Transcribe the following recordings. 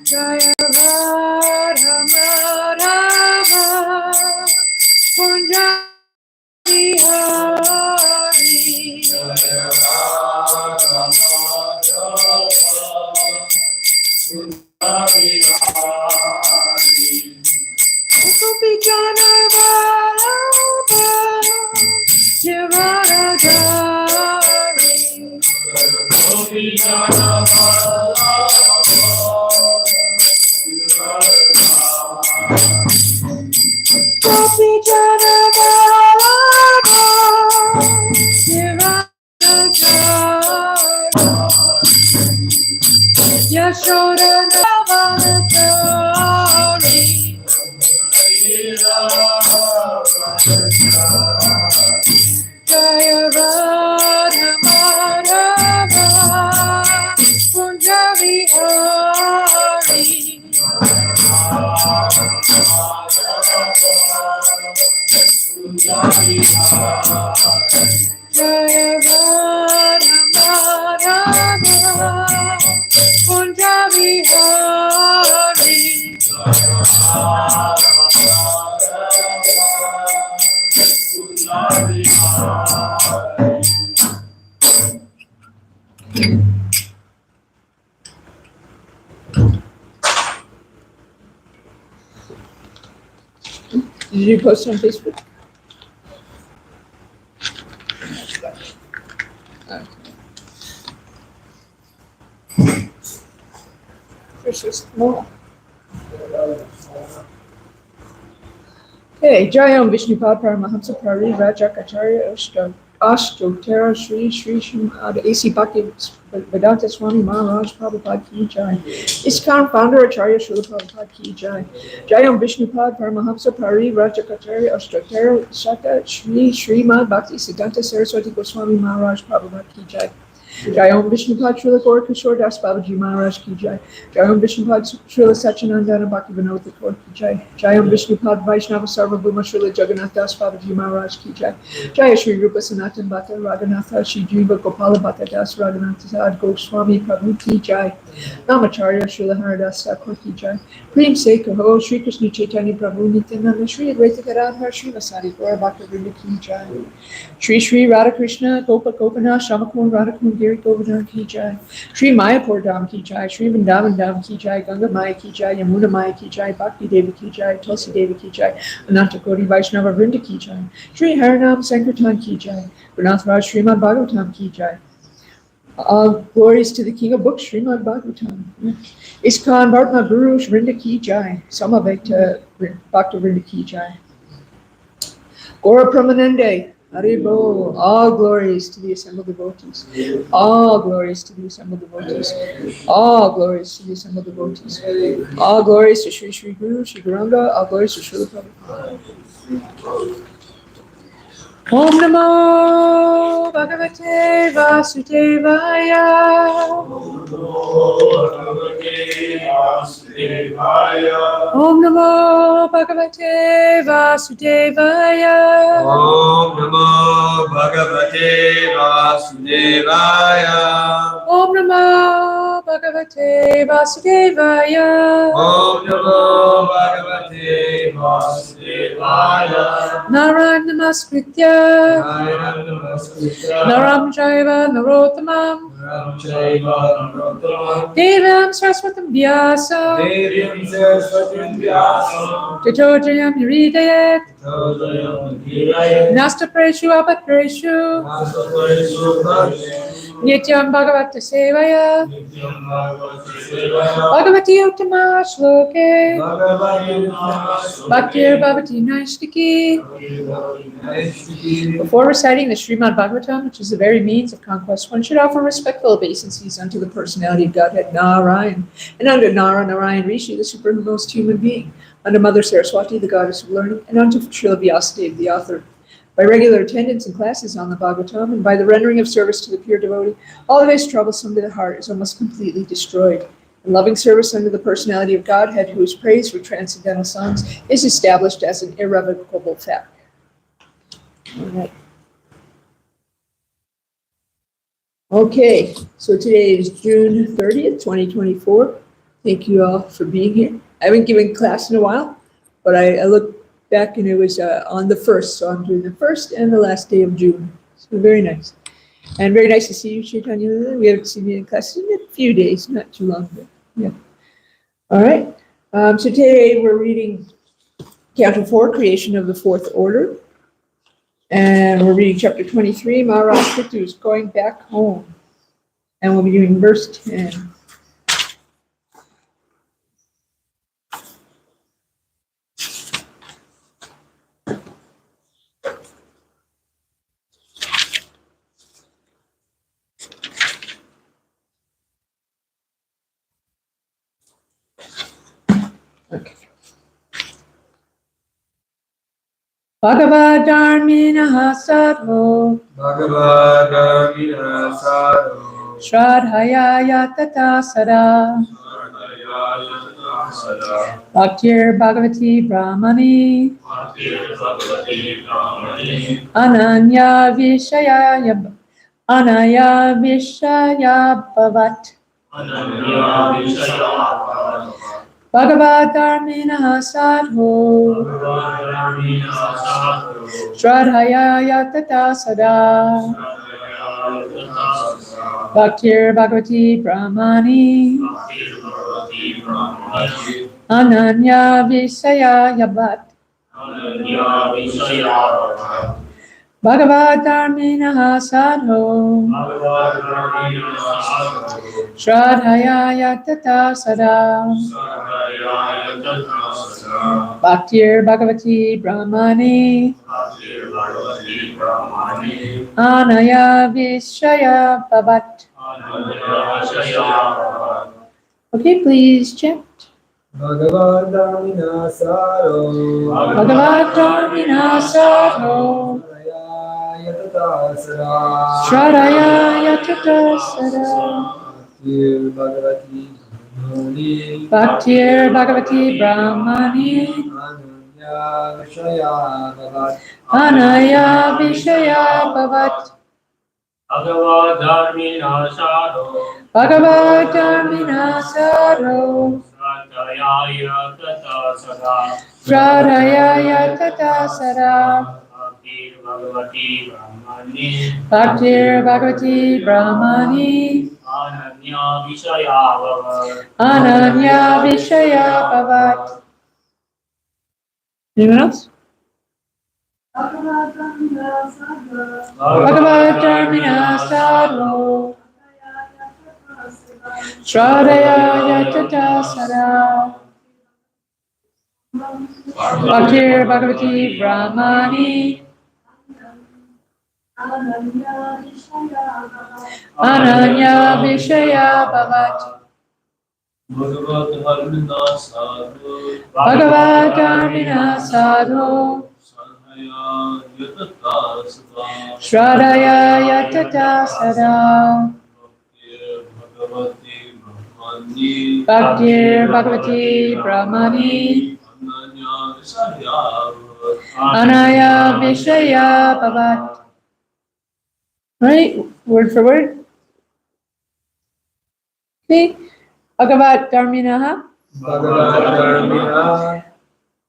Jaya Radha Madhava Kunja Bihari. Jaya Radha Madhava Kunja Bihari. Gopi Jana Vallabha Giridhari. Gopi Jana Vallabha Gopi Jana Vallabha Giridhari. Yashoda Navanatari. Jaya Radha Madhava Kunja Bihari. Jaya Radha Madhava Kunja Bihari. Did you post on Facebook? There's just more. Okay, Jayam Vishnupad Paramahamsa Pari Rajakacharya Ashtotara Sri Srimad A.C. Bhakti Vedanta Swami Maharaj Prabhupada Ki Jai. ISKCON founder Acharya Srila Prabhupada Ki Jai. Jayam Vishnupad Paramahamsa Pari Rajakacharya Ashtotara Shaka Sri Srimad Bhakti Siddhanta Saraswati Goswami Maharaj Prabhupada Ki Jai. Jayam Vishnupad Srila Gaur Kishore Das Babaji Maharaj Ki Jai. Jayam Vishnupad Srila Satchidananda Bhakti Vinod Thakur Ki Jai. Jayam Vishnupad Vaishnava Sarvabhuma Srila Jagannath Das Babaji Maharaj Ki Jai. Jaya Shri Rupa Sanatan Bhatta Raghunatha Shri Jiva Gopala Bhatta Das Raghunatha Sad Goswami Prabhu Ki Jai. Namacharya Srila Haridas Thakur Ki Jai. Prem Se Kaho Shri Krishna Chaitanya Prabhu Nityananda Shri Advaita Gadadhar Shri Vasari Gaura Bhakta Vrinda Ki Jai. Shri Shri Radha Krishna Gopa Gopinath Shamakun Radhakun Giri Govardhan Ki Jai. Shri Mayapur Dham Ki Jai. Shri Vrindavan Dham Ki Jai. Ganga Maya Ki Jai. Yamuna Maya Ki Jai. Bhakti Devi Ki Jai. Tulsi Devi Ki Jai. Ananta Koti Vaishnava Vrinda Ki Jai. Shri Harinam Sankirtan Ki Jai. Gurunath Raj Srimad Bhagavatam Ki Jai. Glories to the King of Books, Srimad Bhagavatam. ISKCON Bhartma Guru Vrinda Ki Jai. Samavekta Bhakta Vrinda Ki Jai. Gaura Pramanande. Haribo, all glories to the assembled devotees. All glories to the assembled devotees. All glories to the assembled devotees. All glories to Sri Sri Guru, Sri Guranga, all glories to Srila Prabhupada. Om Namo Bhagavate Vasudevaya. Om Namo Bhagavate Vasudevaya. Om Namo Bhagavate Vasudevaya. Om Namo Bhagavate Vasudevaya. Om Namo Bhagavate Vasudevaya. Narayana Namaskritya Naram Jaiva Narottamam Devam Saraswatam Vyasa Tato Jayam Yuridayat Nasta Preshu Apat Preshu Nityam Bhagavata Sevaya Bhagavati Uttama Shloke Bhaktir Bhavati Naishtiki. Before reciting the Srimad Bhagavatam, which is the very means of conquest, one should offer respectful obeisances unto the personality of Godhead, Narayan, and unto Narayan Rishi, the supremest human being, unto Mother Saraswati, the goddess of learning, and unto Srila Vyasadeva, the author. By regular attendance in classes on the Bhagavatam, and by the rendering of service to the pure devotee, all that is troublesome to the heart is almost completely destroyed. And loving service unto the personality of Godhead, who is praised with transcendental songs, is established as an irrevocable fact. All right. Okay, so today is June 30th, 2024. Thank you all for being here. I haven't given class in a while, but I looked back and it was on the 1st, so I'm doing the 1st and the last day of June. So very nice. And very nice to see you, Chaitanya. We haven't seen you in class in a few days, not too long, but yeah. All right, so today we're reading Canto 4, Creation of the Fourth Order. And we're reading chapter 23, Maharaj Prithu is going back home. And we'll be doing verse 10. Okay. Bhagavadharminaha sadho Bhagavadamina sadho Shradhaya yatata sada Sada Bhaktir Bhagavati Brahmani Ananya Vishaya Anaya Vishaya Bhavat Bhagavadharminaha sadho Shradhaya yatata sada Bhaktir Bhagavati Brahmani Ananya Visaya Yabat Bhagavadharminaha sadho Shradhaya yatata sada Bhaktir Bhagavati Brahmani Anaya Vishaya Bhavat. Okay, please chant. Bhagavadamina sadho Bhagavadharmina sadho Yatata sada Shradhaya yatata sada Bhagavati Brahmani Bhaktir Bhagavati Brahmani Ananya Vishaya Bhavat Anaya Vishaya Bhavat Bhagavadharmina sadho Bhagavadharmina sadho Sratayaya tata sada Shradhaya yatata sada Bhaktir Bhagavati Brahmani Bhaktir Bhagavati Brahmani Ananya Vishaya Bhava Ananya Vishaya Bhavat. Anyone else? Bhagavadharmina sadho Shradhaya yatata sada Bhaktir Bhagavati Brahmani Ananya Vishaya Bhavat Bhagavadharmina sadho Bhagavadharmina sadho Sratayaya yatata sada Shradhaya yatata sada Bhagavati Brahmani Bhaktir Bhagavati Brahmani Ananya Vishaya Anaya Vishaya Bhavat. Right, word for word. Okay, Bhagavadharminaha, Bhagavadharmina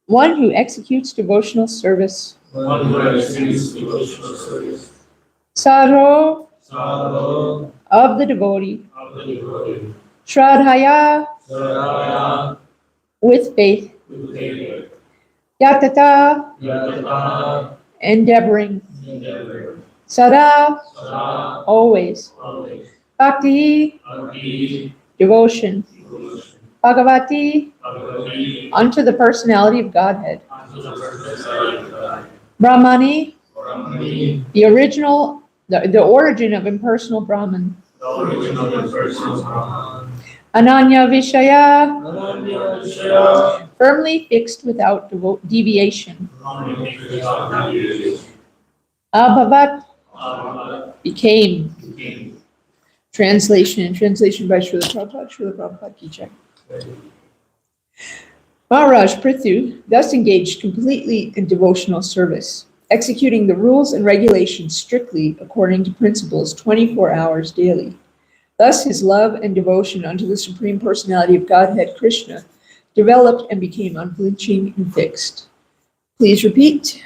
one who executes devotional service. one who executes devotional service. Sadho, Sadho of the devotee. of the devotee. Shradhaya, Saraya with faith. with favor. Yatata, Yatata endeavoring. endeavor. Sada, Sada always. always. Bhakti, Bhakti devotion. devotion. Bhagavati, Bhagavati unto the personality of Godhead. unto the personality of God. Brahmani, Brahmani the original, the origin of impersonal Brahman. the origin of the personal Brahman. Ananya Vishaya, Ananya Vishaya firmly fixed without deviation. Abhavat, became. Translation by Srila Prabhupada Ki Jai. Maharaj Prithu thus engaged completely in devotional service. executing the rules and regulations strictly according to principles 24 hours daily. Thus, his love and devotion unto the Supreme Personality of Godhead, Krishna, developed and became unflinching and fixed. Please repeat.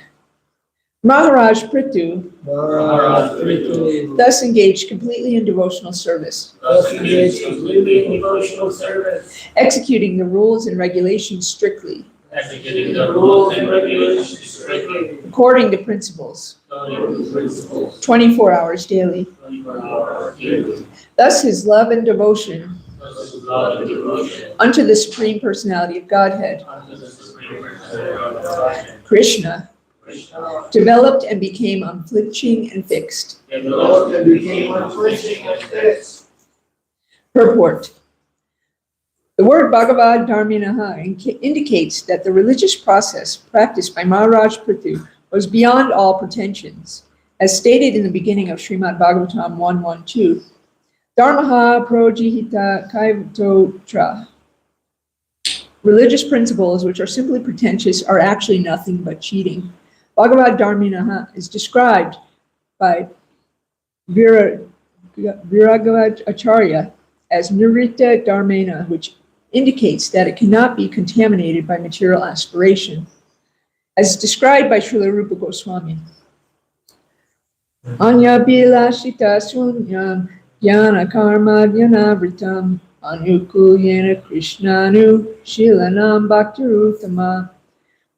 Maharaj Prithu Maharaj Prithu thus engaged completely in devotional service, thus engaged completely in devotional service, executing the rules and regulations strictly, executing the rules and regulations strictly, according to principles, according to principles, 24 hours daily. 24 hours daily. Thus his love and devotion Thus his love and devotion unto the Supreme Personality of Godhead, unto the Supreme Personality of Godhead, Krishna, Krishna, developed and became unflinching and fixed. developed and became unflinching and fixed. Purport. The word Bhagavad Dharminaha indicates that the religious process practiced by Maharaj Prithu was beyond all pretensions. As stated in the beginning of Srimad Bhagavatam 1.1.2, Dharmaha projihita kaivatotra. Religious principles which are simply pretentious are actually nothing but cheating. Bhagavad Dharminaha is described by Viragavad Acharya as Nirita Dharmena, which indicates that it cannot be contaminated by material aspiration, as described by Srila Rupa Goswami. Anya bilashita sunyam jnana karma jnanavritam anukulyena krishnanu shilanam bhaktiruttama.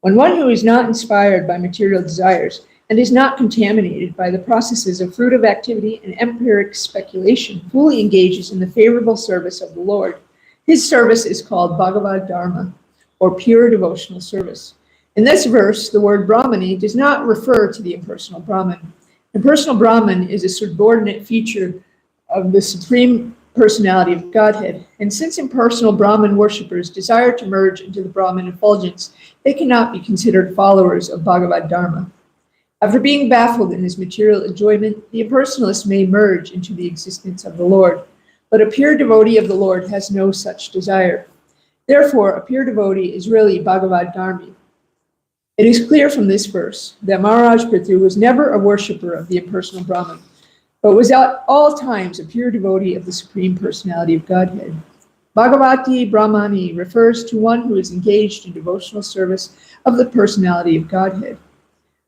When one who is not inspired by material desires and is not contaminated by the processes of fruitive activity and empiric speculation fully engages in the favorable service of the Lord, his service is called Bhagavad Dharma, or pure devotional service. In this verse, the word Brahmani does not refer to the impersonal Brahman. Impersonal Brahman is a subordinate feature of the Supreme Personality of Godhead, and since impersonal Brahman worshippers desire to merge into the Brahman effulgence, they cannot be considered followers of Bhagavad Dharma. After being baffled in his material enjoyment, the impersonalist may merge into the existence of the Lord, but a pure devotee of the Lord has no such desire. Therefore, a pure devotee is really Bhagavad Dharmi. It is clear from this verse that Maharaj Prithu was never a worshipper of the impersonal Brahman, but was at all times a pure devotee of the Supreme Personality of Godhead. Bhagavati Brahmani refers to one who is engaged in devotional service of the Personality of Godhead.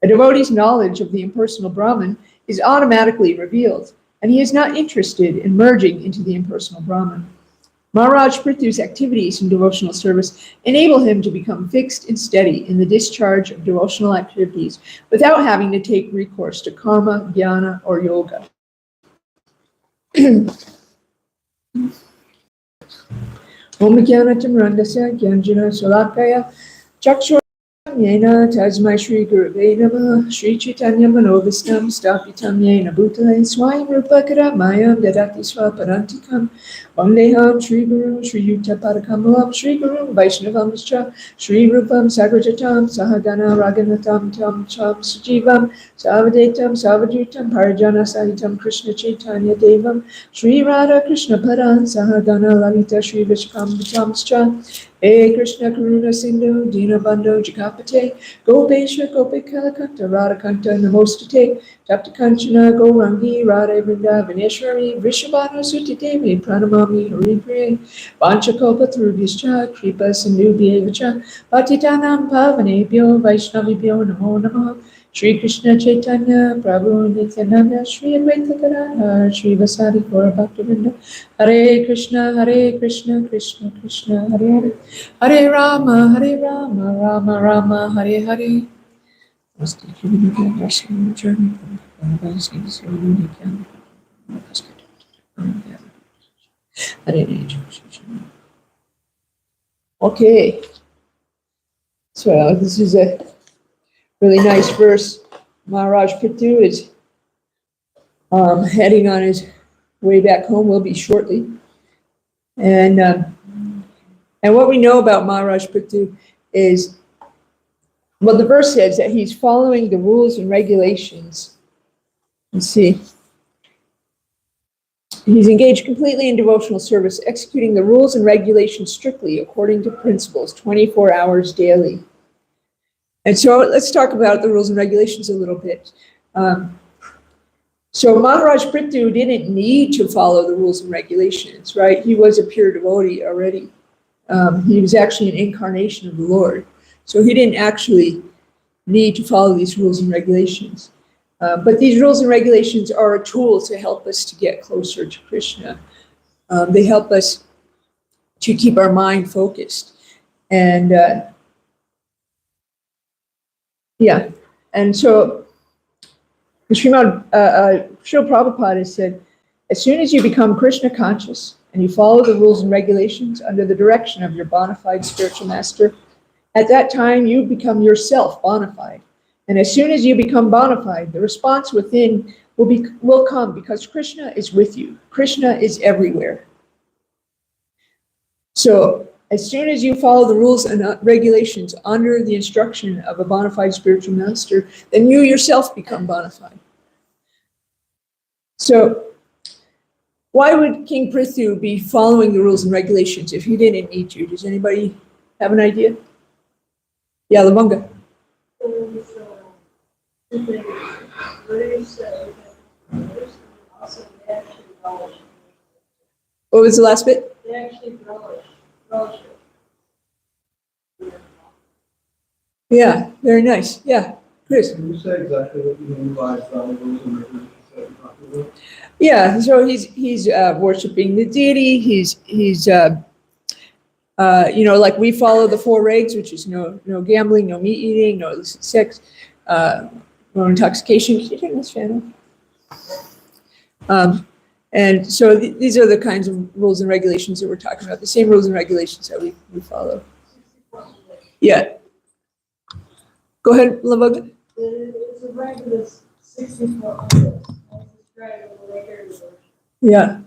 A devotee's knowledge of the impersonal Brahman is automatically revealed, and he is not interested in merging into the impersonal Brahman. Maharaj Prithu's activities in devotional service enable him to become fixed and steady in the discharge of devotional activities without having to take recourse to karma, jnana, or yoga. Om Jnanatam Randasya Gyanjana Salakaya Chakshur Yena Tasmai Shri Gurave Namaha Shri Chaitanya Manovistam Stapitam Yena Bhutale Swayam Rupa Karamayam Dadati Swaparantikam Vandeham Shri Guru Shri Yuta Padakamalam Shri Guru Vaishnavamscha Shri Rupam Sagrajatam Sahagana Raganatam Tam Cham Sujivam Savadetam Savajutam Parajana Sahitam Krishna Chaitanya Devam Shri Radha Krishna Padan Sahagana Lalita Shri Vishkambitamscha Hey Krishna Karuna Sindhu Dinabandhu Jagapate Gopesha Gopikalakanta Radhakanta Namostate Tapta Kanchana Gourangi Radha Vrinda Vineshwari Vrishabhanu Suti Devi Pranamami Haripriya Vanchakopa Thrubhyascha Kripa Sindhu Bhyevacha Patitanam Pavanebhyo Vaishnavibhyo Namo Namaha Shri Krishna Chaitanya Prabhu Nityananda Shri Advaita Gadadhar Shri Vasari Gaura Bhaktivinoda Hare Krishna Krishna Krishna Hare Hare Hare Rama Rama Rama Hare Hare. Okay, so this is a really nice verse. Maharaj Prithu is heading on his way back home, will be shortly. And what we know about Maharaj Prithu is, well, the verse says that he's following the rules and regulations. Let's see. He's engaged completely in devotional service, executing the rules and regulations strictly according to principles, 24 hours daily. And so let's talk about the rules and regulations a little bit. So Maharaj Prithu didn't need to follow the rules and regulations, right? He was a pure devotee already. He was actually an incarnation of the Lord. So he didn't actually need to follow these rules and regulations. But these rules and regulations are a tool to help us to get closer to Krishna. They help us to keep our mind focused. And and so Srimad Prabhupada has said, as soon as you become Krishna conscious and you follow the rules and regulations under the direction of your bona fide spiritual master, at that time you become yourself bona fide. And as soon as you become bona fide, the response within will come because Krishna is with you. Krishna is everywhere. So as soon as you follow the rules and regulations under the instruction of a bona fide spiritual master, then you yourself become bona fide. So why would King Prithu be following the rules and regulations if he didn't need to? Does anybody have an idea? Yeah, Lavanga. What was the last bit? They actually relish it. Yeah, very nice. Yeah, Chris. Can you say exactly what you mean by following rules and regulations? Yeah, so he's worshiping the deity. He's like we follow the 4 regs, which is no gambling, no meat eating, no illicit sex, no intoxication. Can you turn this fan off? And so these are the kinds of rules and regulations that we're talking about. The same rules and regulations that we follow. Yeah. Go ahead, Lavanga. It's a regular 64. Yeah.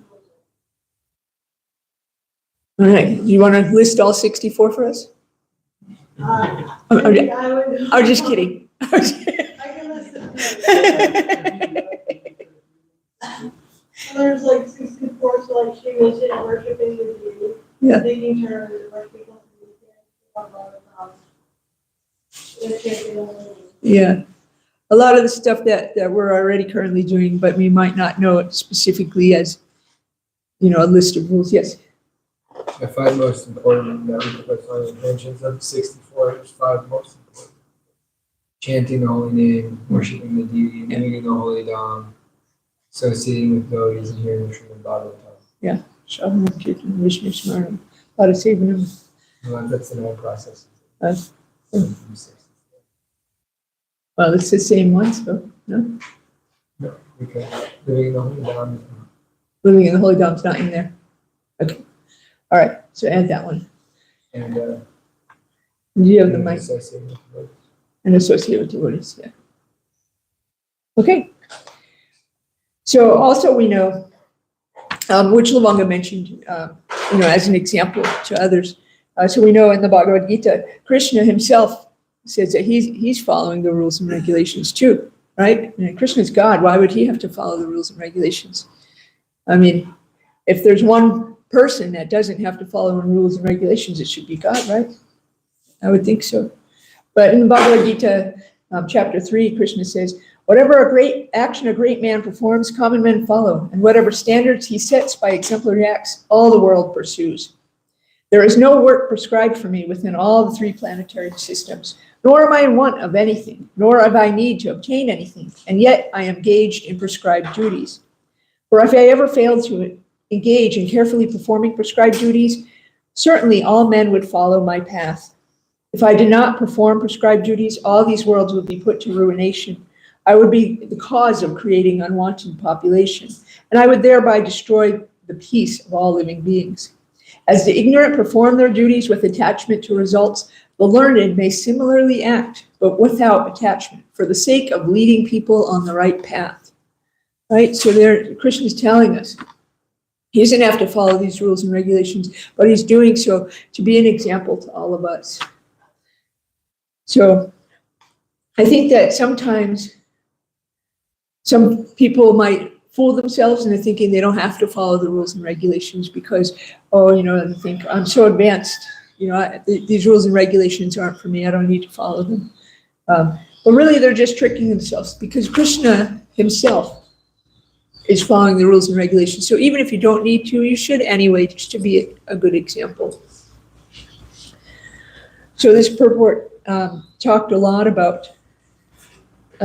All right. You want to list all 64 for us? I'm just kidding. I can listen. There's like 64, so like she mentioned worshiping the deity. Yeah. Taking turns, worshiping the Yeah. A lot of the stuff that we're already currently doing, but we might not know it specifically as, a list of rules. Yes. I find most important that we put on the mentions of 64, there's 5 most important. Chanting the holy name, worshiping the deity, meeting the holy Dham, associating with devotees and hearing the Srimad Bhagavatam. Yeah. Shravanam, Kirtan, Vishnu Smaranam, Padasevanam. Well, that's the 9 process. Well, it's the same one, so, no? No, because living in the holy Dham is not. Living in the Holy Dham's not in there. Okay. All right, so add that one. And Do you have the mic? associating with devotees. And associate with devotees, yeah. Okay. So also we know, which Lavanga mentioned, as an example to others. So we know in the Bhagavad Gita, Krishna himself says that he's following the rules and regulations too, right? And Krishna's God, why would he have to follow the rules and regulations? I mean, if there's one person that doesn't have to follow the rules and regulations, it should be God, right? I would think so. But in the Bhagavad Gita, chapter 3, Krishna says, whatever a great action a great man performs, common men follow, and whatever standards he sets by exemplary acts, all the world pursues. There is no work prescribed for me within all the 3 planetary systems, nor am I in want of anything, nor have I need to obtain anything, and yet I am engaged in prescribed duties. For if I ever failed to engage in carefully performing prescribed duties, certainly all men would follow my path. If I did not perform prescribed duties, all these worlds would be put to ruination. I would be the cause of creating unwanted population, and I would thereby destroy the peace of all living beings. As the ignorant perform their duties with attachment to results, the learned may similarly act, but without attachment, for the sake of leading people on the right path. Right? So there, Krishna is telling us he doesn't have to follow these rules and regulations, but he's doing so to be an example to all of us. So I think that sometimes some people might fool themselves into thinking they don't have to follow the rules and regulations because, they think I'm so advanced, these rules and regulations aren't for me. I don't need to follow them. But really, they're just tricking themselves because Krishna himself is following the rules and regulations. So even if you don't need to, you should anyway, just to be a good example. So this purport talked a lot about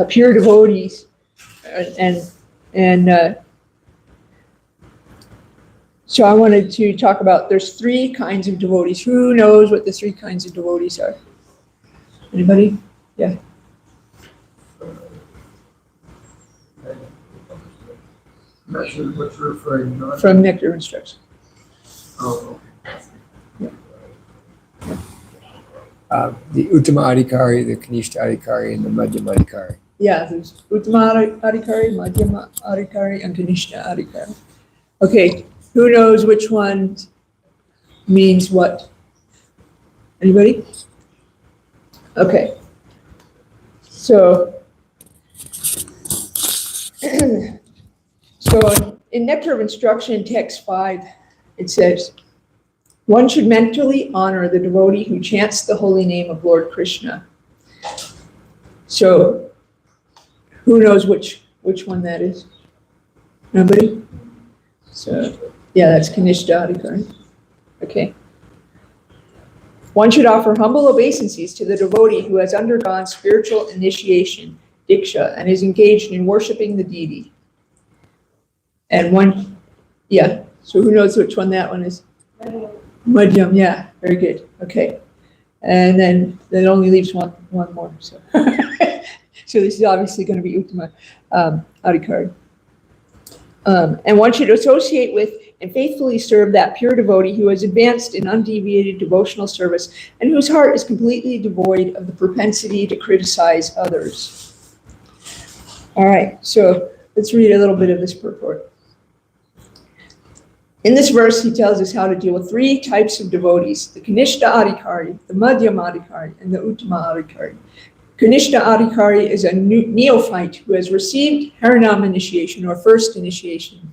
pure devotees, and so I wanted to talk about, there's three kinds of devotees. Who knows what the three kinds of devotees are? Anybody? Yeah. I'm not sure what you're referring to. From Nectar Instruction. Oh, Yeah. the Uttama Adhikari, the Kanishta Adhikari, and the Madhyama Adhikari. Yeah, there's Uttama Adhikari, Madhyama Adhikari, and Kanishta Adhikari. Okay, who knows which one means what? Anybody? Okay. So, in Nectar of Instruction, text 5, it says, one should mentally honor the devotee who chants the holy name of Lord Krishna. So, who knows which one that is? Nobody? So, yeah, that's Kanishta Adhikari. Okay. One should offer humble obeisances to the devotee who has undergone spiritual initiation, diksha, and is engaged in worshiping the deity. And one, yeah, so who knows which one that one is? Madhyam, yeah, very good. Okay. And then that only leaves one more. So, so this is obviously going to be Uttama Adhikari. And one should associate with and faithfully serve that pure devotee who has advanced in undeviated devotional service and whose heart is completely devoid of the propensity to criticize others. All right, so let's read a little bit of this purport. In this verse, he tells us how to deal with three types of devotees: the Kanishta Adhikari, the Madhyama Adhikari, and the Uttama Adhikari. Kanishta Adhikari is a neophyte who has received Harinam initiation, or first initiation,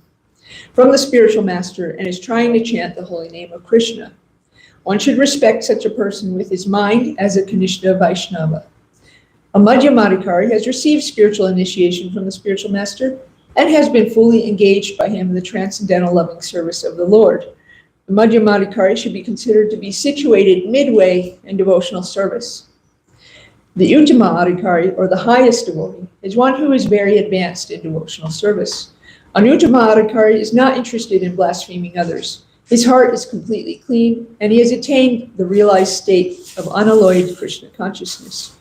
from the spiritual master and is trying to chant the holy name of Krishna. One should respect such a person with his mind as a Kanishta Vaishnava. A Madhyama Adhikari has received spiritual initiation from the spiritual master and has been fully engaged by him in the transcendental loving service of the Lord. The Madhyama Adhikari should be considered to be situated midway in devotional service. The Uttama Adhikari, or the highest devotee, is one who is very advanced in devotional service. An Uttama Adhikari is not interested in blaspheming others. His heart is completely clean, and he has attained the realized state of unalloyed Krishna consciousness.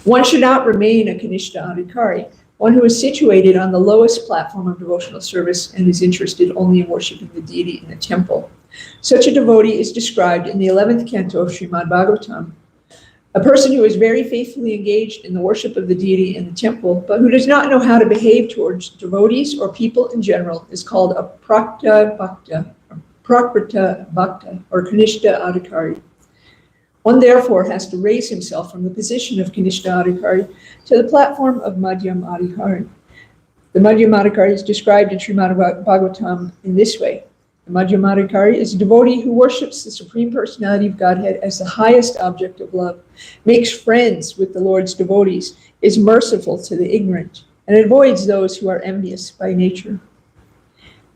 One should not remain a Kanishta Adhikari, one who is situated on the lowest platform of devotional service and is interested only in worshiping the deity in the temple. Such a devotee is described in the 11th canto of Srimad Bhagavatam. A person who is very faithfully engaged in the worship of the deity in the temple, but who does not know how to behave towards devotees or people in general, is called a Prakrita Bhakta, or Kanishta Adhikari. One therefore has to raise himself from the position of Kanishta Adhikari to the platform of Madhyam Adhikari. The Madhyam Adhikari is described in Srimad Bhagavatam in this way. The Madhyam Adhikari is a devotee who worships the Supreme Personality of Godhead as the highest object of love, makes friends with the Lord's devotees, is merciful to the ignorant, and avoids those who are envious by nature.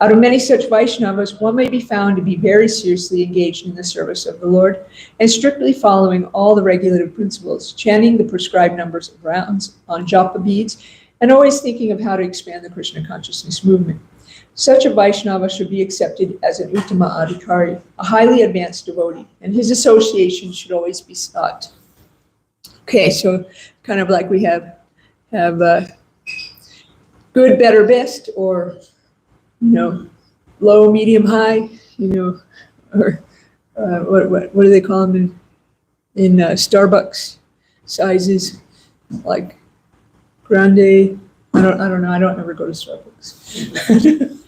Out of many such Vaishnavas, one may be found to be very seriously engaged in the service of the Lord and strictly following all the regulative principles, chanting the prescribed numbers of rounds on japa beads, and always thinking of how to expand the Krishna consciousness movement. Such a Vaishnava should be accepted as an Uttama Adhikari, a highly advanced devotee, and his association should always be sought. Okay, so kind of like we have good, better, best, or low, medium, high, or what do they call them in Starbucks sizes, like grande. I don't know. I don't ever go to Starbucks.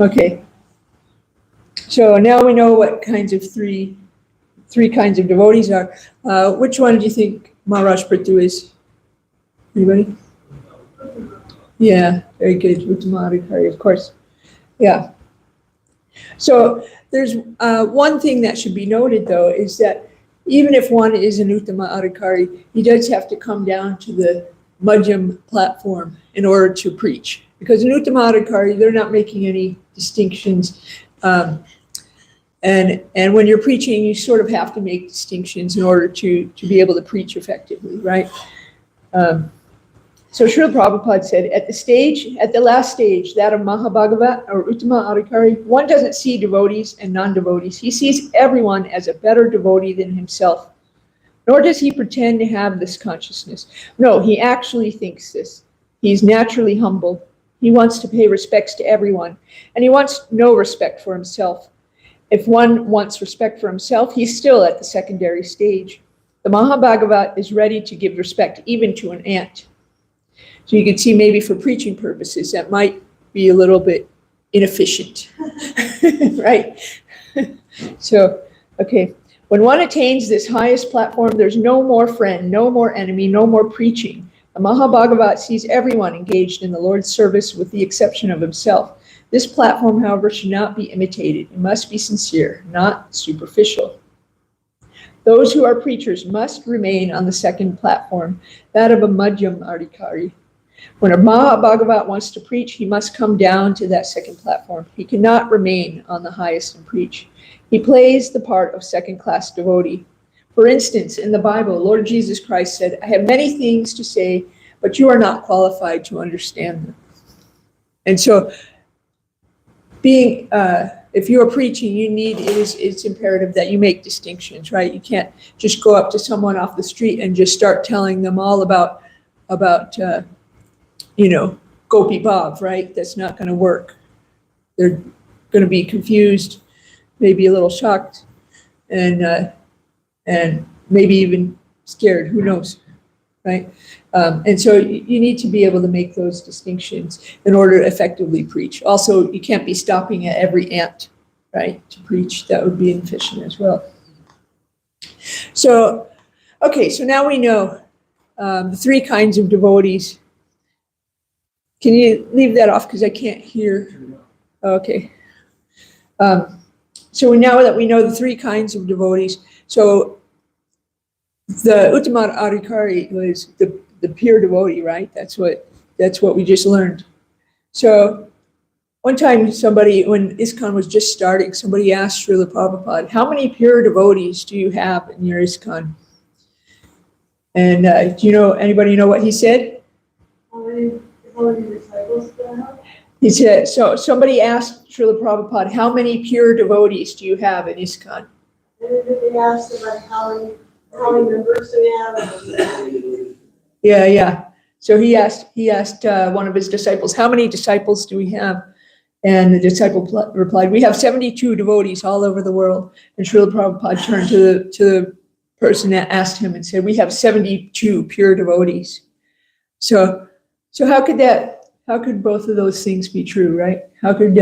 Okay. So now we know what kinds of three kinds of devotees are. Which one do you think Maharaj Prithu is? Anybody? Yeah, very good. Uttama Adhikari, of course. Yeah. So there's one thing that should be noted, though, is that even if one is an Uttama Adhikari, he does have to come down to the Madhyam platform in order to preach. Because in Uttama Adhikari, they're not making any distinctions. And when you're preaching, you sort of have to make distinctions in order to be able to preach effectively, right? So Srila Prabhupada said, at the last stage, that of Mahabhagavat or Uttama Adhikari, one doesn't see devotees and non-devotees. He sees everyone as a better devotee than himself. Nor does he pretend to have this consciousness. No, he actually thinks this. He's naturally humble. He wants to pay respects to everyone, and he wants no respect for himself. If one wants respect for himself, he's still at the secondary stage. The Mahabhagavat is ready to give respect even to an ant. So you can see maybe for preaching purposes, that might be a little bit inefficient, right? So, okay. When one attains this highest platform, there's no more friend, no more enemy, no more preaching. The Mahabhagavat sees everyone engaged in the Lord's service with the exception of himself. This platform, however, should not be imitated. It must be sincere, not superficial. Those who are preachers must remain on the second platform, that of a Madhyam Adhikari. When a Mahabhagavat wants to preach, he must come down to that second platform. He cannot remain on the highest and preach. He plays the part of second-class devotee. For instance, in the Bible, Lord Jesus Christ said, I have many things to say, but you are not qualified to understand them. And so, if you are preaching, it's imperative that you make distinctions, right? You can't just go up to someone off the street and just start telling them all about Gopi Bhav, right? That's not going to work. They're going to be confused, maybe a little shocked, and maybe even scared. Who knows, right? And so you need to be able to make those distinctions in order to effectively preach. Also, you can't be stopping at every ant, right, to preach. That would be inefficient as well. So, okay, so now we know the three kinds of devotees. Can you leave that off because I can't hear? Okay. So now that we know the three kinds of devotees, so the Uttama Adhikari was the pure devotee, right? That's what we just learned. So one time when ISKCON was just starting, somebody asked Srila Prabhupada, how many pure devotees do you have in your ISKCON? And do anybody know what he said? How many disciples do I have? He said, so somebody asked Srila Prabhupada, how many pure devotees do you have in ISKCON? And then they asked about how many members do we have? Yeah. So he asked one of his disciples, how many disciples do we have? And the disciple replied, we have 72 devotees all over the world. And Srila Prabhupada turned to the person that asked him and said, we have 72 pure devotees. So how could both of those things be true, right? How could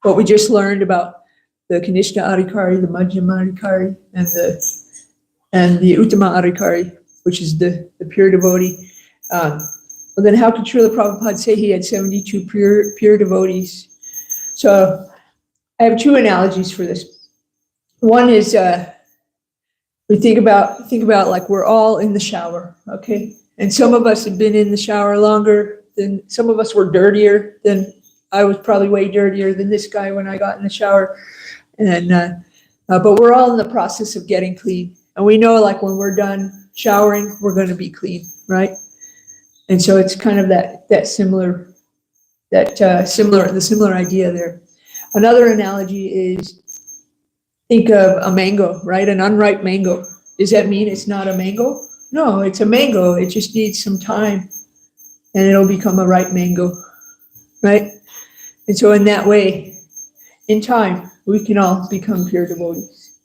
what we just learned about the Kanishta Adhikari, the Madhyama Adhikari, and the Uttama Adhikari, which is the pure devotee. Well, then how could Srila Prabhupada say he had 72 pure devotees? So I have two analogies for this. One is we think about like we're all in the shower, okay? And some of us have been in the shower longer than some of us were dirtier than I was probably way dirtier than this guy when I got in the shower. And but we're all in the process of getting clean. And we know like when we're done showering, we're going to be clean, right? And so it's kind of the similar idea there. Another analogy is think of a mango, right? An unripe mango. Does that mean it's not a mango? No, it's a mango. It just needs some time and it'll become a ripe mango, right? And so in that way, in time, we can all become pure devotees.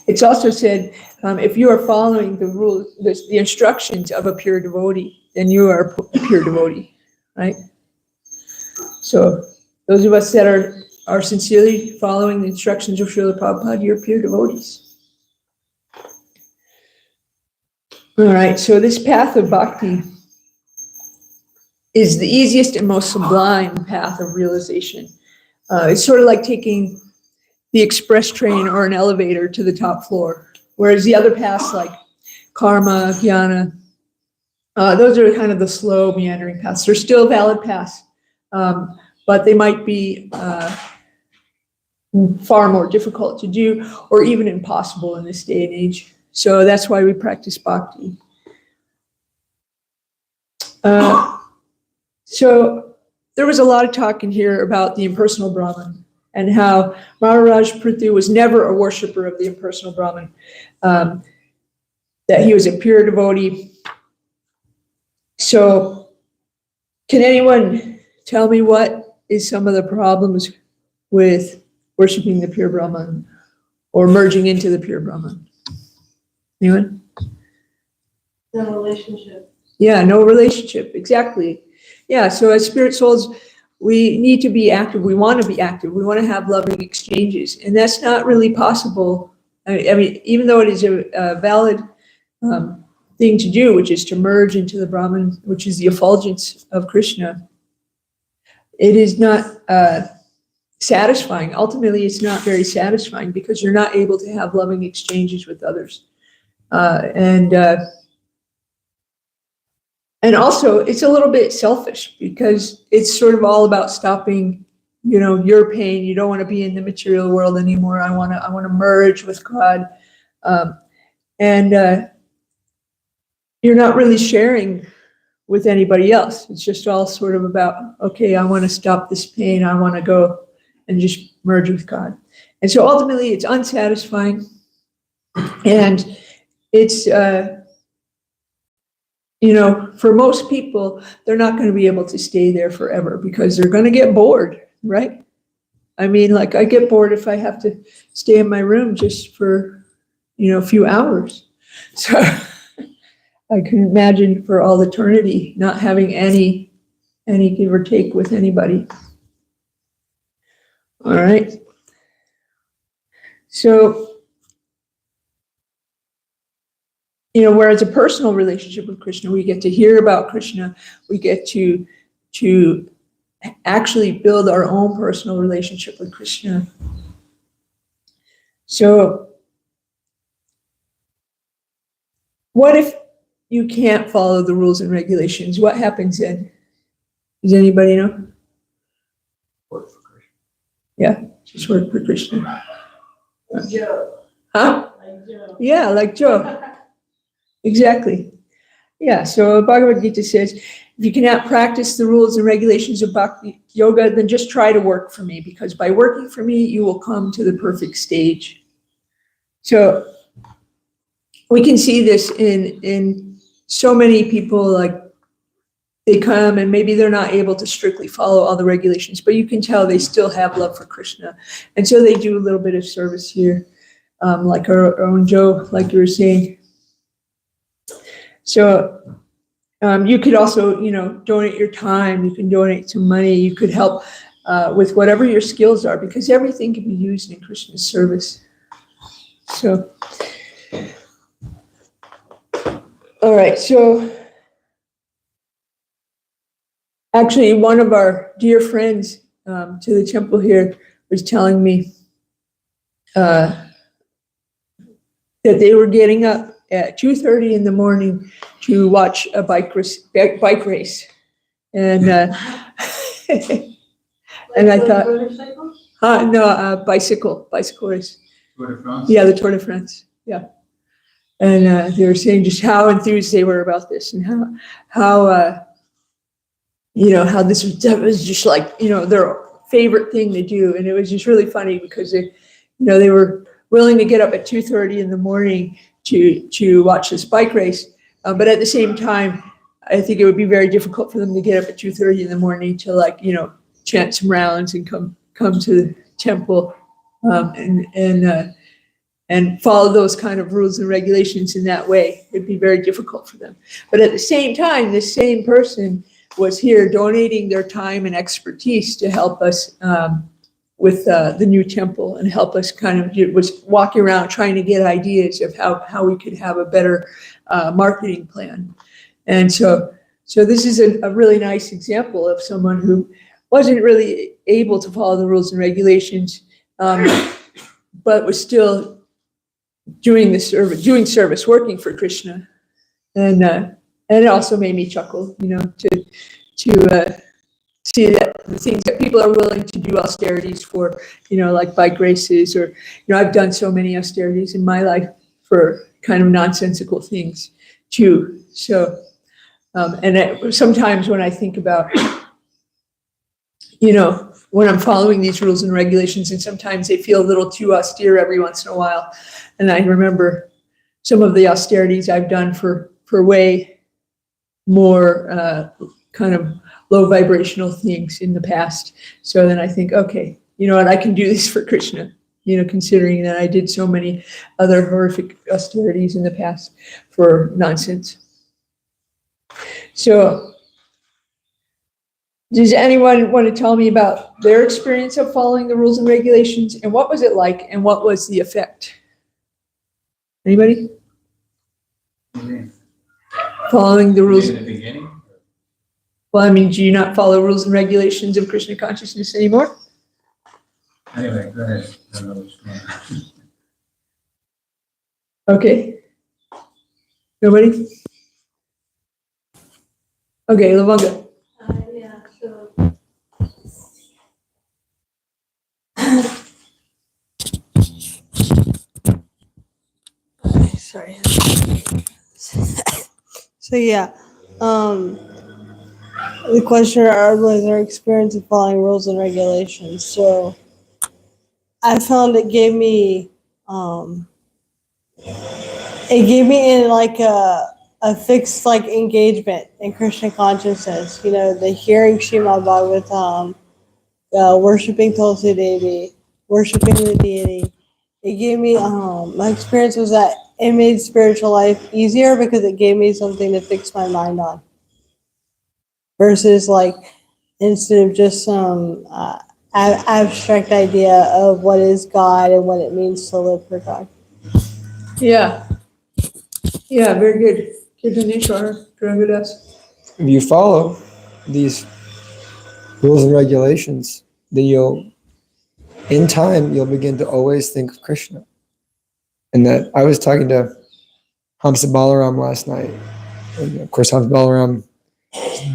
It's also said, if you are following the rules, the instructions of a pure devotee, then you are a pure devotee, right? So those of us that are sincerely following the instructions of Srila Prabhupada, you're pure devotees. All right, so this path of bhakti is the easiest and most sublime path of realization. It's sort of like taking the express train or an elevator to the top floor. Whereas the other paths like karma, jnana, those are kind of the slow meandering paths. They're still valid paths, but they might be far more difficult to do or even impossible in this day and age. So that's why we practice bhakti. So there was a lot of talk in here about the impersonal Brahman and how Maharaj Prithu was never a worshiper of the impersonal Brahman, that he was a pure devotee. So can anyone tell me what is some of the problems with worshiping the pure Brahman or merging into the pure Brahman? Anyone? No relationship. Yeah, no relationship, exactly. Yeah, so as spirit souls, we need to be active. We want to be active. We want to have loving exchanges. And that's not really possible. I mean, even though it is a valid thing to do, which is to merge into the Brahman, which is the effulgence of Krishna, it is not satisfying. Ultimately, it's not very satisfying because you're not able to have loving exchanges with others. And also, it's a little bit selfish because it's sort of all about stopping, your pain. You don't want to be in the material world anymore. I want to merge with God, and you're not really sharing with anybody else. It's just all sort of about, okay, I want to stop this pain. I want to go and just merge with God. And so ultimately, it's unsatisfying, and it's for most people, they're not going to be able to stay there forever because they're going to get bored, right? I mean, like I get bored if I have to stay in my room just for, a few hours. So I can imagine for all eternity not having any give or take with anybody. All right. So, whereas a personal relationship with Krishna, we get to hear about Krishna, we get to actually build our own personal relationship with Krishna. So, what if you can't follow the rules and regulations? What happens then? Does anybody know? Work for Krishna. Yeah, just work for Krishna. Joe. Huh? Like Joe. Yeah, like Joe. Exactly. Yeah, so Bhagavad Gita says, if you cannot practice the rules and regulations of Bhakti Yoga, then just try to work for me, because by working for me, you will come to the perfect stage. So we can see this in so many people, like they come and maybe they're not able to strictly follow all the regulations, but you can tell they still have love for Krishna. And so they do a little bit of service here, like our own Joe, like you were saying. So you could also, donate your time. You can donate some money. You could help with whatever your skills are, because everything can be used in Krishna's service. So, all right. So, actually, one of our dear friends to the temple here was telling me that they were getting up at 2:30 in the morning to watch a bike race, and and I thought, no, bicycle race. Tour de France? Yeah, the Tour de France. Yeah, and they were saying just how enthused they were about this, and how how this was just like their favorite thing to do, and it was just really funny because they were willing to get up at 2:30 in the morning to watch this bike race, but at the same time, I think it would be very difficult for them to get up at 2:30 in the morning to chant some rounds and come to the temple and follow those kind of rules and regulations in that way. It'd be very difficult for them. But at the same time, this same person was here donating their time and expertise to help us with the new temple, and help us was walking around trying to get ideas of how we could have a better marketing plan. And so this is a really nice example of someone who wasn't really able to follow the rules and regulations, but was still doing service, working for Krishna, and it also made me chuckle, to see that the things that people are willing to do austerities for, like by graces, or I've done so many austerities in my life for kind of nonsensical things too. So, sometimes when I think about, when I'm following these rules and regulations, and sometimes they feel a little too austere every once in a while, and I remember some of the austerities I've done for way more kind of low vibrational things in the past. So then I think, okay, you know what, I can do this for Krishna, considering that I did so many other horrific austerities in the past for nonsense. So does anyone want to tell me about their experience of following the rules and regulations, and what was it like, and what was the effect? Anybody? Following the rules. In the beginning? Well, I mean, do you not follow rules and regulations of Krishna consciousness anymore? Anyway, go ahead. I don't know what's going on. Okay. Nobody? Okay, Lavanga. Yeah, so. Sorry. So yeah, the question was our experience of following rules and regulations. So I found it gave me in like a fixed like engagement in Krishna consciousness. The hearing Srimad Bhagavatam, worshiping Tulsi Devi, worshiping the deity. It gave me my experience was that it made spiritual life easier because it gave me something to fix my mind on. Versus like instead of just some abstract idea of what is God and what it means to live for God. Yeah. Yeah, very good. Kirtaneshwar, Dravidas. If you follow these rules and regulations, then in time, you'll begin to always think of Krishna. And that I was talking to Hamsa Balaram last night. And of course, Hamsa Balaram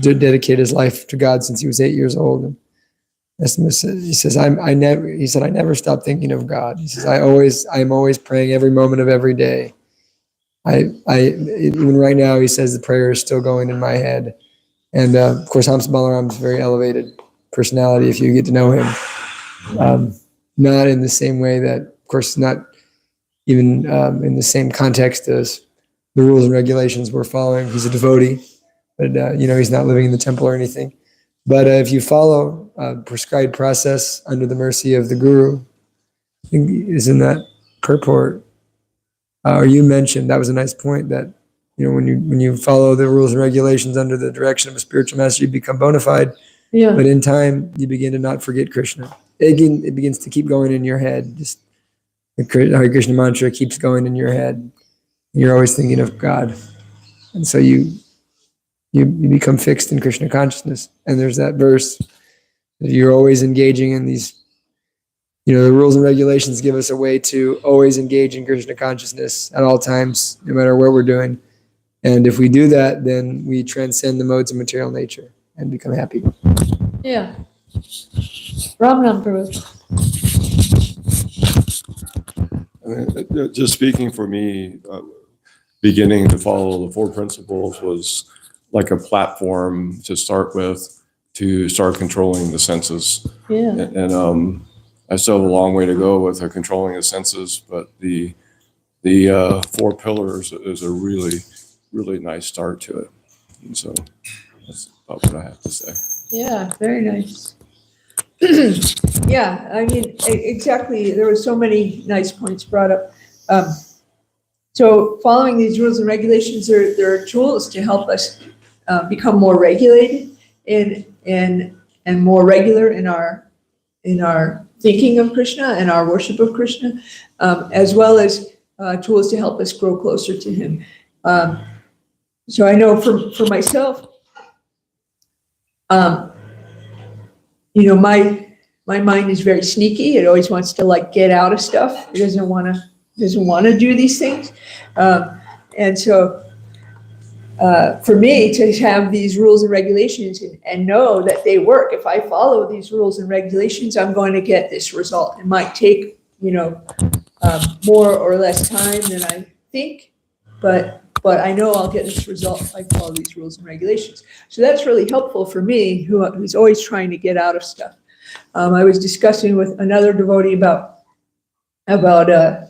dedicated his life to God since he was 8 years old. And he says, I never stop thinking of God. He says, I'm always praying every moment of every day. Even right now, he says the prayer is still going in my head. And of course, Hamsa Balaram is a very elevated personality if you get to know him. Not in the same way that, of course, not even in the same context as the rules and regulations we're following. He's a devotee, but he's not living in the temple or anything. But if you follow a prescribed process under the mercy of the Guru, is in that purport, or you mentioned, that was a nice point, that when you follow the rules and regulations under the direction of a spiritual master, you become bona fide. Yeah. But in time, you begin to not forget Krishna. It begins to keep going in your head. Just the Hare Krishna mantra keeps going in your head. You're always thinking of God. And so you become fixed in Krishna consciousness. And there's that verse that you're always engaging in these, the rules and regulations give us a way to always engage in Krishna consciousness at all times, no matter what we're doing. And if we do that, then we transcend the modes of material nature and become happy. Yeah. Ramanan Prabhu. Just speaking for me, beginning to follow the four principles was like a platform to start with, to start controlling the senses. Yeah. And I still have a long way to go with controlling the senses, but the four pillars is a really, really nice start to it. And so that's about what I have to say. Yeah, very nice. Yeah, I mean, exactly. There were so many nice points brought up. So following these rules and regulations, there are tools to help us become more regulated and more regular in our thinking of Krishna and our worship of Krishna, as well as tools to help us grow closer to him. So I know for myself, my mind is very sneaky. It always wants to get out of stuff. It doesn't want to doesn't want to do these things. And so for me to have these rules and regulations and know that they work, if I follow these rules and regulations, I'm going to get this result. It might take, more or less time than I think, but I know I'll get this result if I follow these rules and regulations. So that's really helpful for me, who's always trying to get out of stuff. I was discussing with another devotee about my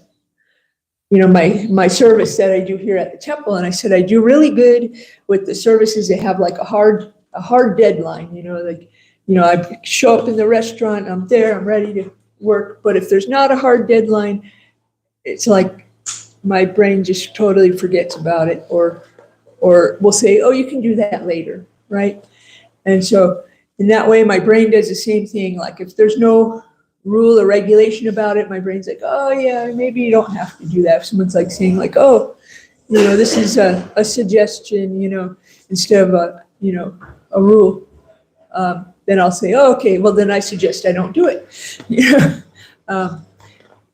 service that I do here at the temple, and I said I do really good with the services that have like a hard deadline. I show up in the restaurant, I'm there, I'm ready to work. But if there's not a hard deadline, it's like my brain just totally forgets about it, or will say, oh, you can do that later, right? And so in that way, my brain does the same thing. Like if there's no rule or regulation about it, my brain's like, oh yeah, maybe you don't have to do that. If someone's like saying like, oh, this is a suggestion, instead of a rule, then I'll say, oh, okay, well then I suggest I don't do it.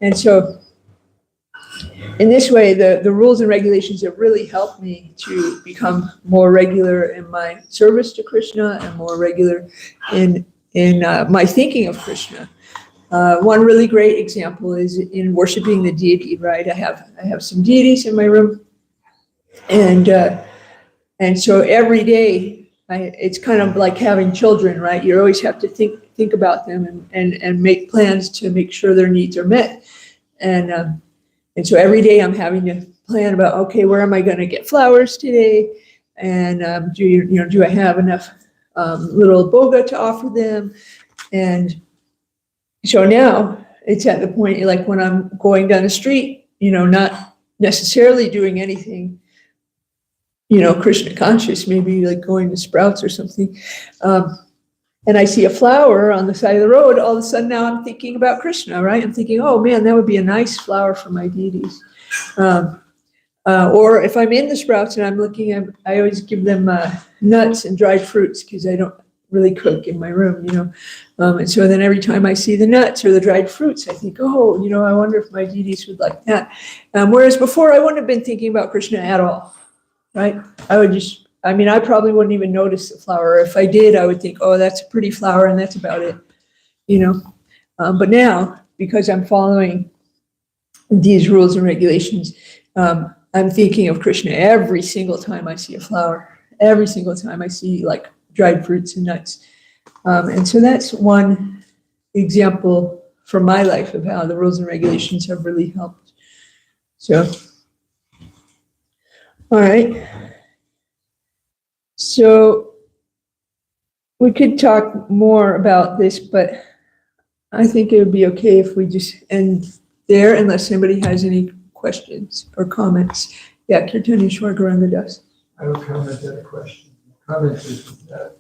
And so in this way, the rules and regulations have really helped me to become more regular in my service to Krishna and more regular in my thinking of Krishna. One really great example is in worshiping the deity, right? I have some deities in my room, and so every day it's kind of like having children, right? You always have to think about them and make plans to make sure their needs are met, and so every day I'm having to plan about, okay, where am I going to get flowers today, and do I have enough little boga to offer them, and so now it's at the point like when I'm going down the street, not necessarily doing anything, Krishna conscious, maybe like going to Sprouts or something. And I see a flower on the side of the road, all of a sudden now I'm thinking about Krishna, right? I'm thinking, oh man, that would be a nice flower for my deities. Or if I'm in the Sprouts and I'm looking, I always give them nuts and dried fruits because I don't really cook in my room, and so then every time I see the nuts or the dried fruits, I think, oh, I wonder if my deities would like that. Whereas before I wouldn't have been thinking about Krishna at all, right? I probably wouldn't even notice the flower. If I did, I would think, oh, that's a pretty flower and that's about it, But now, because I'm following these rules and regulations, I'm thinking of Krishna every single time I see a flower, every single time I see like dried fruits and nuts. And so that's one example from my life of how the rules and regulations have really helped. So, all right. So we could talk more about this, but I think it would be okay if we just end there unless anybody has any questions or comments. Yeah, Kirtani Shwargaranga Das. I have a comment and a question. The comment is that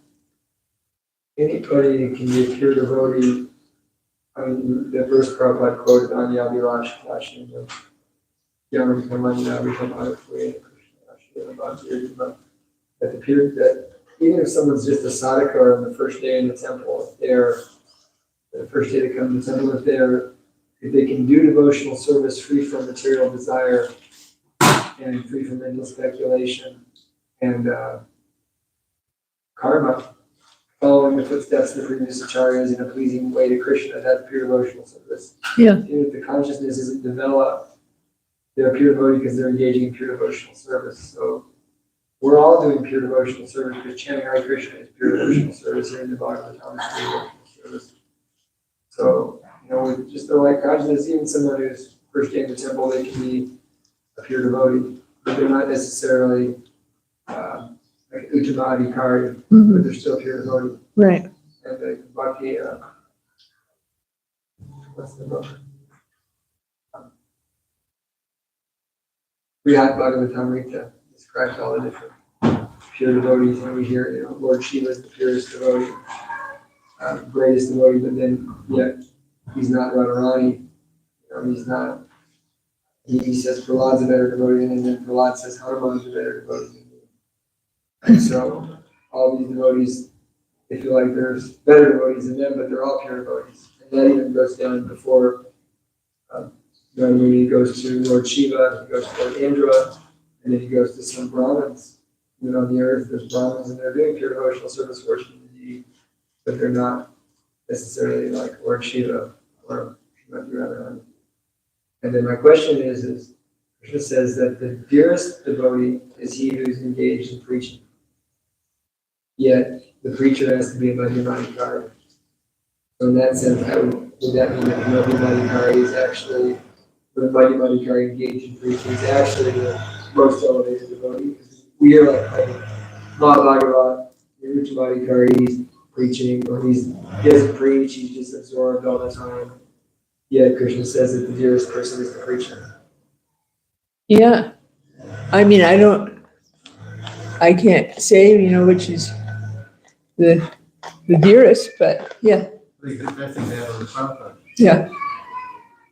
anybody can be a pure devotee. The verse Prabhupada quoted, Anyabhirash Kashin, Yamam Kamanya, Vikam Adapwe, Krishna, Ashiyam, that even if someone's just a sadhaka on the first day in the temple, the first day they come to the temple, if they can do devotional service free from material desire and free from mental speculation and karma, following the footsteps of the previous acharyas in a pleasing way to Krishna, that's pure devotional service. Yeah. Even if the consciousness isn't developed, they're pure devotee because they're engaging in pure devotional service. So we're all doing pure devotional service because chanting Hare Krishna is pure devotional service, here in the Bhagavatam is pure devotional service. So, with just the right consciousness, even someone who's first day in the temple, they can be a pure devotee, but they're not necessarily like Uttama Adhikari, but they're still pure devotee. Right. And the Bhakti, what's the book? Srimad Bhagavatam describes all the different pure devotees, and we hear, Lord Shiva is the purest devotee, greatest devotee, but then yet he's not Radharani. He's not. He says Prahlad's a better devotee, and then Prahlad says Hanuman's a better devotee than me. And so all these devotees, they feel like there's better devotees than them, but they're all pure devotees. And that even goes down before Then when he goes to Lord Shiva, he goes to Lord Indra, and then he goes to some Brahmins. And on the earth, there's Brahmins, and they're doing pure devotional service, worshiping the deity, but they're not necessarily like Lord Shiva or Radharani. And then my question is Krishna says that the dearest devotee is he who's engaged in preaching. Yet the preacher has to be a Madhyamadikari. So in that sense, would that mean that the Madhyamadikari is actually, the Madhyamadikari engaged in preaching is actually the most elevated devotee? Because we are like Bhagavad, the Madhyamadikari, he's preaching, or he doesn't preach, he's just absorbed all the time. Yet Krishna says that the dearest person is the preacher. Yeah. I mean, I can't say, which is the dearest, but yeah. The best example is Prabhupada. Yeah.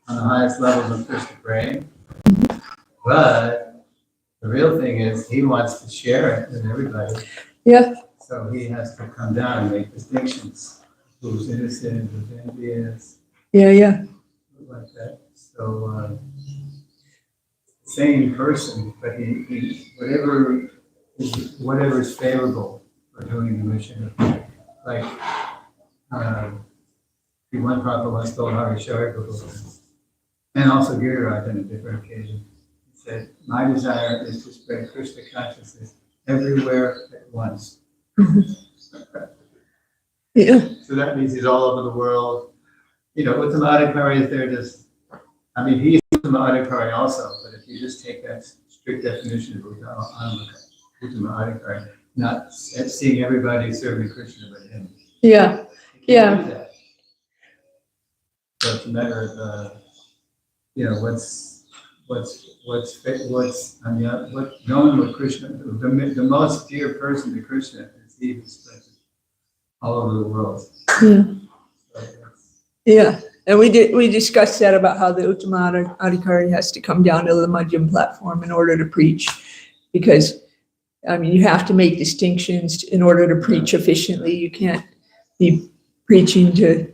On the highest levels of Krishna praying. But the real thing is he wants to share it with everybody. Yeah. So he has to come down and make distinctions. Who's innocent, who's envious. Yeah. Like that. So same person, but he whatever is favorable for doing the mission. Like the one Prabhupada once told Hari Prabhu, and also Giriraj on a different occasion. He said, "My desire is to spread Krishna consciousness everywhere at once." Yeah. So that means he's all over the world. Uttama Adhikari is there just, he's Uttama Adhikari also, but if you just take that strict definition of Uttama Adhikari, not seeing everybody serving Krishna but him. Yeah. Yeah. So it's a matter of, knowing what Krishna, the most dear person to Krishna is he who spreads it all over the world. Yeah. So Yeah. And we discussed that about how the Uttama Adhikari has to come down to the Madhyam platform in order to preach, because you have to make distinctions in order to preach efficiently. You can't be preaching to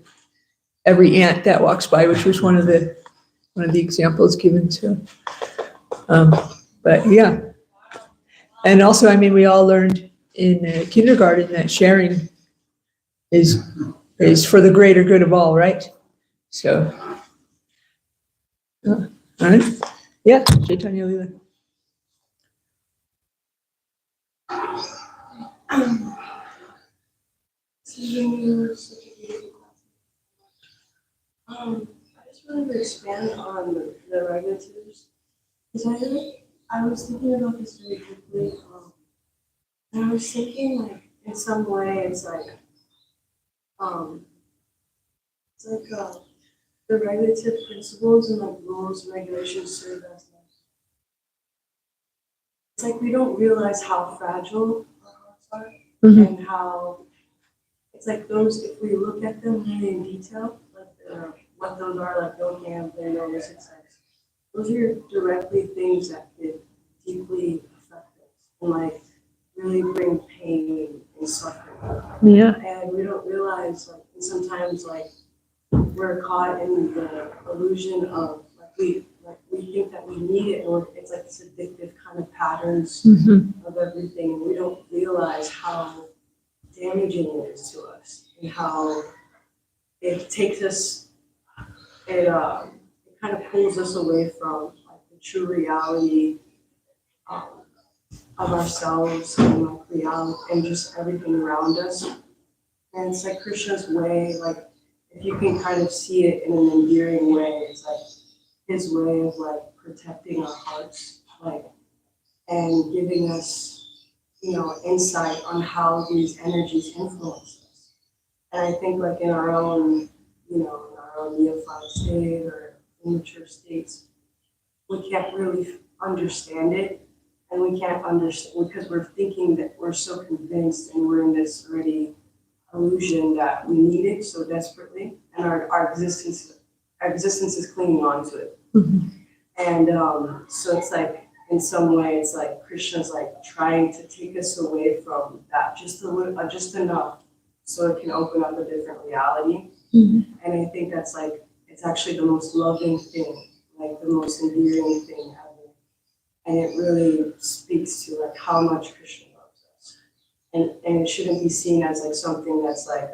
every ant that walks by, which was one of the examples given to. But yeah. And also, we all learned in kindergarten that sharing is for the greater good of all, right? So, all right. Yeah, Chaitanya Lila. I just wanted to expand on the regulatives, because I was thinking about this very quickly, and I was thinking like in some way it's like the regulative principles and like rules and regulations serve as like, it's like we don't realize how fragile our hearts are. Mhm. And how it's like those, if we look at them really in detail, like what those are, like no gambling, no illicit sex, those are directly things that could deeply affect us and like really bring pain and suffering. Yeah. And we don't realize, like, and sometimes like we're caught in the illusion of we think that we need it, or it's like this addictive kind of patterns Mm-hmm. of everything, and we don't realize how damaging it is to us and how it takes us, it kind of pulls us away from like the true reality of ourselves and like reality and just everything around us. And it's like Krishna's way, like if you can kind of see it in an endearing way, it's like his way of like protecting our hearts, like, and giving us, insight on how these energies influence us. And I think like in our own, neophyte state or immature states, we can't really understand it, and we can't understand because we're thinking that we're so convinced and we're in this already illusion that we need it so desperately, and our existence is clinging on to it. Mm-hmm. And so it's like, in some way, it's like Krishna's like trying to take us away from that just enough so it can open up a different reality. Mm-hmm. And I think that's like, it's actually the most loving thing. like the most endearing thing ever. And it really speaks to like how much Krishna loves us. And it shouldn't be seen as like something that's like,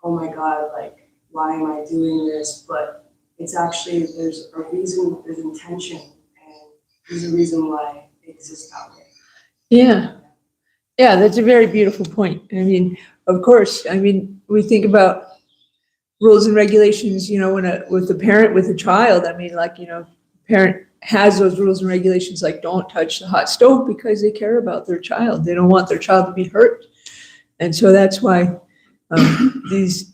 oh my God, like, why am I doing this? But it's actually, there's a reason, there's intention, and there's a reason why it exists that way. Yeah. Yeah, that's a very beautiful point. I mean, of course, I mean, we think about rules and regulations, you know, with a parent with a child, I mean, like, you know, parent has those rules and regulations, like don't touch the hot stove because they care about their child. They don't want their child to be hurt. And so that's why these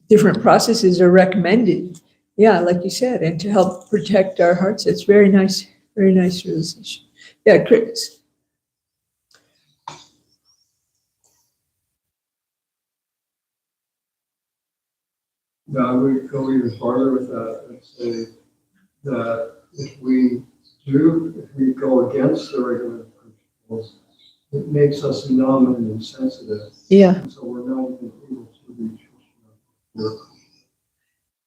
different processes are recommended. Yeah, like you said, and to help protect our hearts. It's very nice realization. Yeah, Chris. I would go even farther with that and say that if we go against the regular principles, it makes us numb and insensitive. Yeah. And so we're not even able to reach Krishna.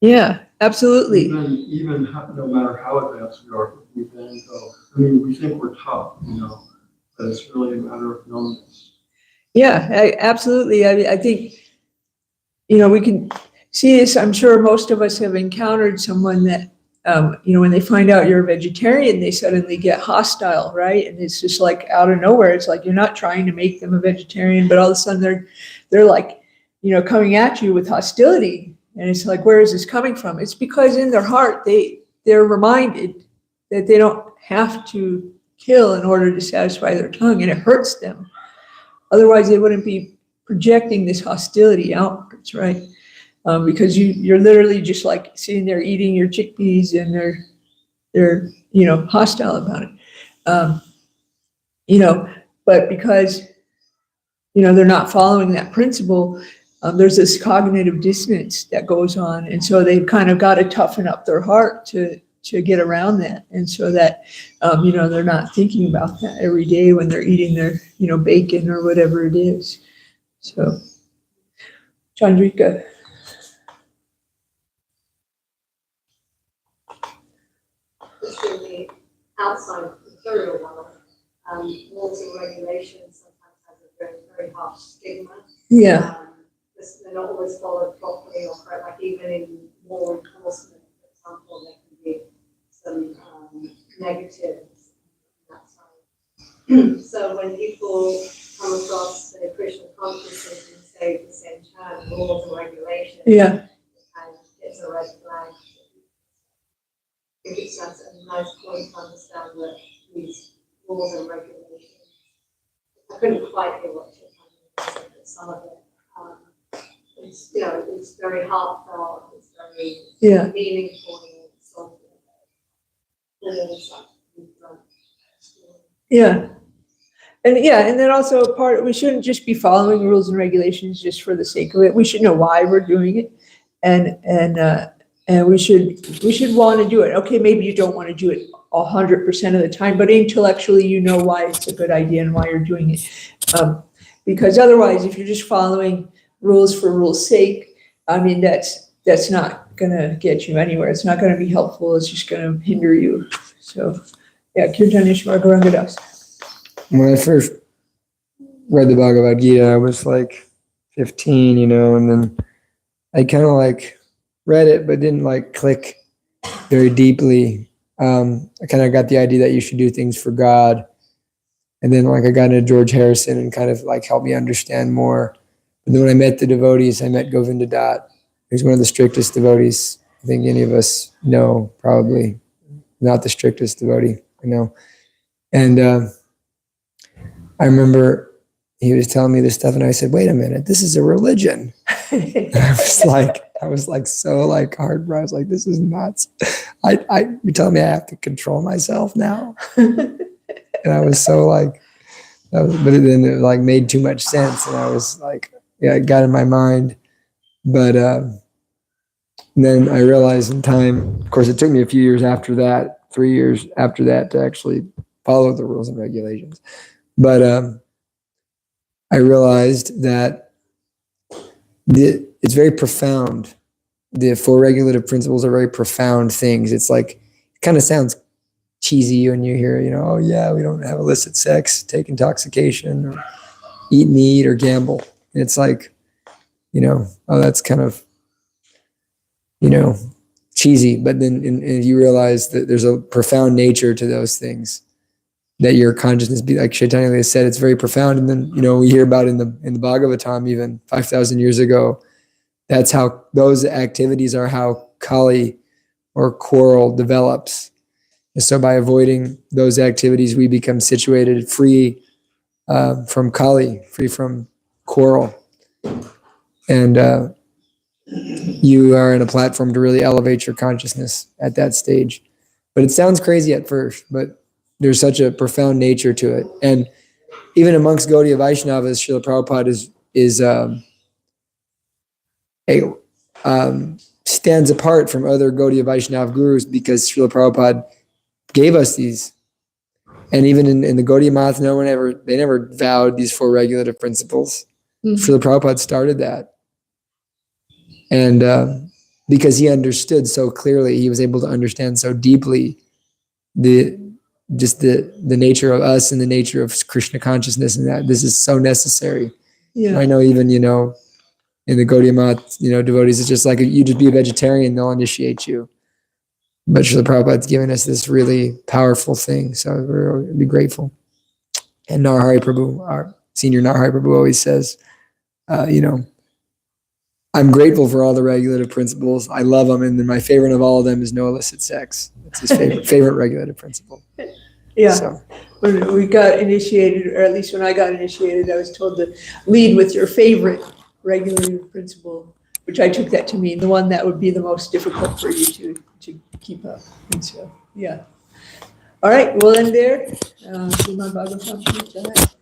Yeah, absolutely. Even no matter how advanced we are, we then go. I mean, we think we're tough, you know, but it's really a matter of numbness. Yeah, absolutely. I think, you know, we can see this. I'm sure most of us have encountered someone that, you know, when they find out you're a vegetarian, they suddenly get hostile, right? And it's just like out of nowhere. It's like you're not trying to make them a vegetarian, but all of a sudden they're like, you know, coming at you with hostility. And it's like, where is this coming from? It's because in their heart, they're reminded that they don't have to kill in order to satisfy their tongue, and it hurts them. Otherwise, they wouldn't be projecting this hostility outwards, right? Because you're literally just like sitting there eating your chickpeas, and they're you know, hostile about it. You know, but because, you know, they're not following that principle, there's this cognitive dissonance that goes on, and so they've kind of got to toughen up their heart to get around that, and so that you know, they're not thinking about that every day when they're eating their, you know, bacon or whatever it is. So, Chandrika. Extremely outside of the material world, rules and regulations sometimes have a very, very harsh stigma. Yeah. They're not always followed properly or correct, like even in law enforcement, for example, there can be some negatives on that side. So when people come across the Krishna consciousness and say the same term, rules and regulations, Yeah. and it's a red flag. I think that's a nice point to understand that these rules and regulations. I couldn't quite hear what you're talking about, but some of it. It's, you know, it's very heartfelt, it's very meaningful, it's sort of Yeah. And then also we shouldn't just be following rules and regulations just for the sake of it. We should know why we're doing it, and we should want to do it. Okay, maybe you don't want to do it 100% of the time, but intellectually you know why it's a good idea and why you're doing it. Because otherwise, if you're just following rules for rules' sake, I mean, that's not gonna get you anywhere. It's not gonna be helpful. It's just gonna hinder you. So, yeah, Kirtanishwar Garangadas. When I first read the Bhagavad Gita, I was like 15, you know, and then I kind of like read it, but didn't like click very deeply. I kind of got the idea that you should do things for God. And then like I got into George Harrison and kind of like helped me understand more. And then when I met the devotees, I met Govinda Dutt, who's one of the strictest devotees I think any of us know, probably not the strictest devotee I know. And I remember he was telling me this stuff, and I said, "Wait a minute, this is a religion." I was like so like hard. I was like, "This is nuts." You're telling me I have to control myself now, and I was so like, but then it like made too much sense, and I was like, yeah, it got in my mind. But then I realized in time, of course, it took me a few years after that, 3 years after that, to actually follow the rules and regulations. But I realized that it's very profound the four regulative principles are very profound things. It's like, it kind of sounds cheesy when you hear, oh yeah, we don't have illicit sex, take intoxication, or eat meat or gamble. And it's like, oh, that's kind of, cheesy. But then and you realize that there's a profound nature to those things, that your consciousness, like Chaitanya said, it's very profound. And then, we hear about in the Bhagavatam, even 5,000 years ago, that's how those activities are how Kali or quarrel develops. And so by avoiding those activities, we become situated free from Kali, free from quarrel. And you are in a platform to really elevate your consciousness at that stage. But it sounds crazy at first, but there's such a profound nature to it. And even amongst Gaudiya Vaishnavas, Srila Prabhupada stands apart from other Gaudiya Vaishnava gurus, because Srila Prabhupada gave us these. And even in the Gaudiya Math, they never vowed these four regulative principles. Srila Prabhupada started that. And because he understood so clearly, he was able to understand so deeply the nature of us and the nature of Krishna consciousness, and that this is so necessary. Yeah. I know even, in the Gaudiya Math, devotees, it's just like, you just be a vegetarian, they'll initiate you. But Srila Prabhupada's given us this really powerful thing, so we'll be grateful. And Narahari Prabhu, our senior Narahari Prabhu, always says, I'm grateful for all the regulative principles. I love them, and then my favorite of all of them is no illicit sex. It's his favorite regulative principle. Yeah. So. When we got initiated, or at least when I got initiated, I was told to lead with your favorite regulative principle, which I took that to mean the one that would be the most difficult for you to keep up. And so, yeah. All right, we'll end there. Srimad Bhagavatam.